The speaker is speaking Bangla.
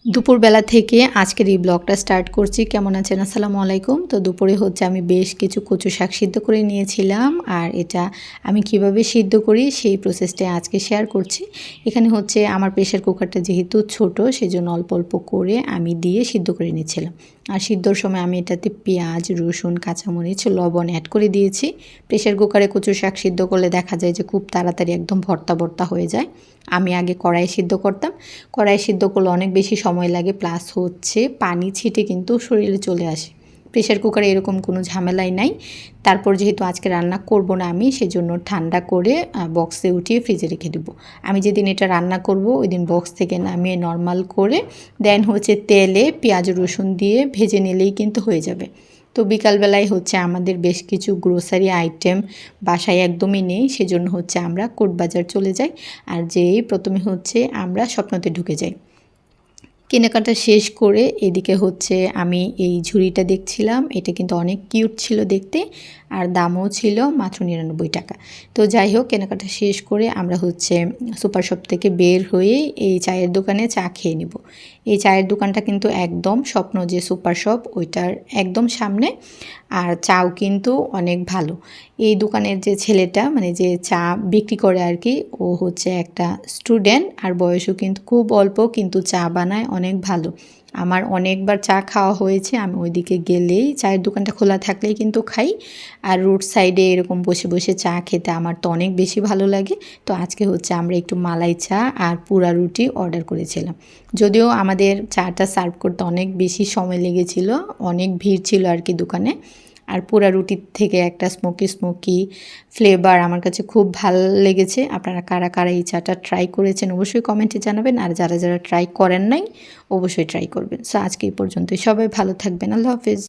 দুপুরবেলা থেকে আজকের এই ব্লগটা স্টার্ট করছি। কেমন আছেন? আসসালামু আলাইকুম। তো দুপুরে হচ্ছে আমি বেশ কিছু কচু শাক সিদ্ধ করে নিয়েছিলাম, আর এটা আমি কিভাবে সিদ্ধ করি সেই প্রসেসটাই আজকে শেয়ার করছি। এখানে হচ্ছে আমার প্রেশার কুকারটা যেহেতু ছোট, সেজন্য অল্প অল্প করে আমি দিয়ে সিদ্ধ করে নিচ্ছিলাম। আর সিদ্ধর সময় আমি এটাতে পেঁয়াজ, রসুন, কাঁচামরিচ, লবণ অ্যাড করে দিয়েছি। প্রেশার কুকারে কচু শাক সিদ্ধ করলে দেখা যায় যে খুব তাড়াতাড়ি একদম ভর্তা ভর্তা হয়ে যায়। আমি আগে কড়াইয়ে সিদ্ধ করতাম। কড়াইয়ে সিদ্ধ করলে অনেক বেশি সময় লাগে, প্লাস হচ্ছে পানি ছিটে কিন্তু শরীরে চলে আসে। প্রেশার কুকারে এরকম কোনো ঝামেলাই নাই। তারপর যেহেতু আজকে রান্না করব না আমি, সেজন্য ঠান্ডা করে বক্সে উঠিয়ে ফ্রিজে রেখে দেবো। আমি যেদিন এটা রান্না করব ওই দিন বক্স থেকে নামিয়ে নর্মাল করে দেন হচ্ছে তেলে পেঁয়াজ রসুন দিয়ে ভেজে নিলেই কিন্তু হয়ে যাবে। তো বিকালবেলায় হচ্ছে আমাদের বেশ কিছু গ্রোসারি আইটেম বাসায় একদমই নেই, সেজন্য হচ্ছে আমরা কোর্টবাজার চলে যাই। আর যেই প্রথমে হচ্ছে আমরা স্বপ্নতে ঢুকে যাই। কেনাকাটা শেষ করে এদিকে হচ্ছে আমি এই ঝুড়িটা দেখছিলাম। এটা কিন্তু অনেক কিউট ছিল দেখতে, আর দামও ছিল মাত্র 99 টাকা। তো যাই হোক, কেনাকাটা শেষ করে আমরা হচ্ছে সুপার শপ থেকে বের হয়ে এই চায়ের দোকানে চা খেয়ে নিব। এই চায়ের দোকানটা কিন্তু একদম স্বপ্ন যে সুপার শপ ওইটার একদম সামনে, আর চাও কিন্তু অনেক ভালো। এই দোকানের যে ছেলেটা মানে যে চা বিক্রি করে আর কি, ও হচ্ছে একটা স্টুডেন্ট, আর বয়সও কিন্তু খুব অল্প, কিন্তু চা বানায় অনেক ভালো। আমার অনেকবার চা খাওয়া হয়েছে, আমি ওইদিকে গেলেই চায়ের দোকানটা খোলা থাকলেই কিন্তু খাই। আর রোড সাইডে এরকম বসে বসে চা খেতে আমার তো অনেক বেশি ভালো লাগে। তো আজকে হচ্ছে আমরা একটু মালাই চা আর পুরা রুটি অর্ডার করেছিলাম। যদিও আমাদের চাটা সার্ভ করতে অনেক বেশি সময় লেগেছিল, অনেক ভিড় ছিল আর কি দোকানে। আর পুরা রুটির থেকে একটা স্মোকি স্মোকি ফ্লেভার আমার কাছে খুব ভালো লেগেছে। আপনারা কারা কারা এই চাটা ট্রাই করেছেন অবশ্যই কমেন্টে জানাবেন, আর যারা যারা ট্রাই করেন নাই অবশ্যই ট্রাই করবেন। সো আজকে এই পর্যন্তই, সবাই ভালো থাকবেন। আল্লাহ হাফেজ।